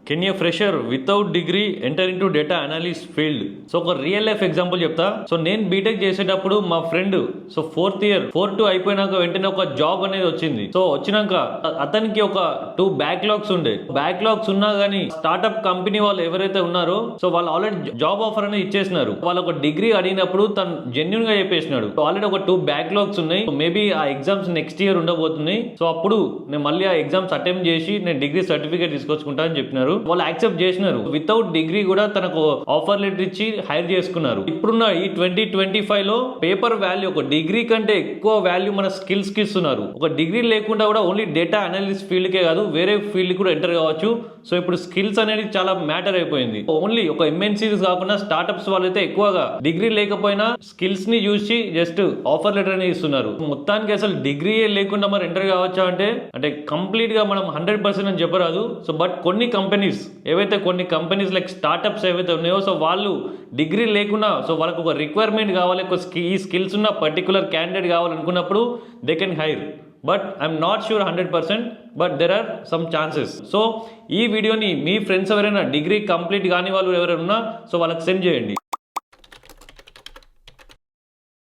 Can A fresher without degree enter in to data analyst field? So ఒక real life example చెప్తా. So నేను BTech చేసేటప్పుడు మా friend so 4th year 4-2 అయిపోయినాక వెంటనే ఒక జాబ్ అనేది వచ్చింది. సో వచ్చినాక అతనికి ఒక 2 బ్యాక్లాగ్స్ ఉండే. బ్యాక్లాగ్స్ ఉన్నా కానీ స్టార్ట్అప్ కంపెనీ వాళ్ళు ఎవరైతే ఉన్నారో సో వాళ్ళు ఆల్రెడీ జాబ్ ఆఫర్ అనేది ఇచ్చేసినారు. వాళ్ళు ఒక డిగ్రీ అడిగినప్పుడు తను జెన్యున్ గా చెప్పేసినాడు. ఆల్రెడీ ఒక 2 బ్యాక్లాగ్స్ ఉన్నాయి. మేబీ ఆ ఎగ్జామ్స్ నెక్స్ట్ ఇయర్ ఉండబోతున్నాయి. సో అప్పుడు నేను మళ్ళీ ఆ ఎగ్జామ్స్ అటెంప్ట్ చేసి నేను డిగ్రీ సర్టిఫికేట్ తీసుకొచ్చుకుంటా అని చెప్పినారు. వాళ్ళు యాక్సెప్ట్ చేసినారు. వితౌట్ డిగ్రీ కూడా తనకు ఆఫర్ లెటర్ ఇచ్చి హైర్ చేసుకున్నారు. ఇప్పుడున్న ఈ 2025 లో పేపర్ వాల్యూ ఒక డిగ్రీ కంటే ఎక్కువ వాల్యూ మన స్కిల్స్ కి ఇస్తున్నారు. ఒక డిగ్రీ లేకుండా కూడా ఓన్లీ డేటా అనలిస్ట్ ఫీల్డ్ కే కాదు వేరే ఫీల్డ్ కూడా ఎంటర్ కావచ్చు. సో ఇప్పుడు స్కిల్స్ అనేది చాలా మ్యాటర్ అయిపోయింది. ఓన్లీ ఒక ఎంఎన్సీస్ కాకుండా స్టార్ట్అప్స్ వాళ్ళైతే ఎక్కువగా డిగ్రీ లేకపోయినా స్కిల్స్ ని చూసి జస్ట్ ఆఫర్ లెటర్ అనేది ఇస్తున్నారు. మొత్తానికి అసలు డిగ్రీయే లేకుండా మరి ఎంటర్ కావచ్చా అంటే కంప్లీట్ గా మనం 100% అని చెప్పరాదు. సో బట్ కొన్ని కంపెనీస్ లైక్ స్టార్ట్అప్స్ ఏవైతే ఉన్నాయో సో వాళ్ళు డిగ్రీ లేకుండా సో వాళ్ళకు ఒక రిక్వైర్మెంట్ కావాలి, ఈ స్కిల్స్ ఉన్న పర్టికులర్ క్యాండిడేట్ కావాలనుకున్నప్పుడు they can hire. But I'm not sure 100%, but there are some chances. So ఈ వీడియోని మీ ఫ్రెండ్స్ ఎవరైనా డిగ్రీ కంప్లీట్ కాని వాళ్ళు ఎవరైనా ఉన్నా సో వాళ్ళకి సెండ్ చేయండి.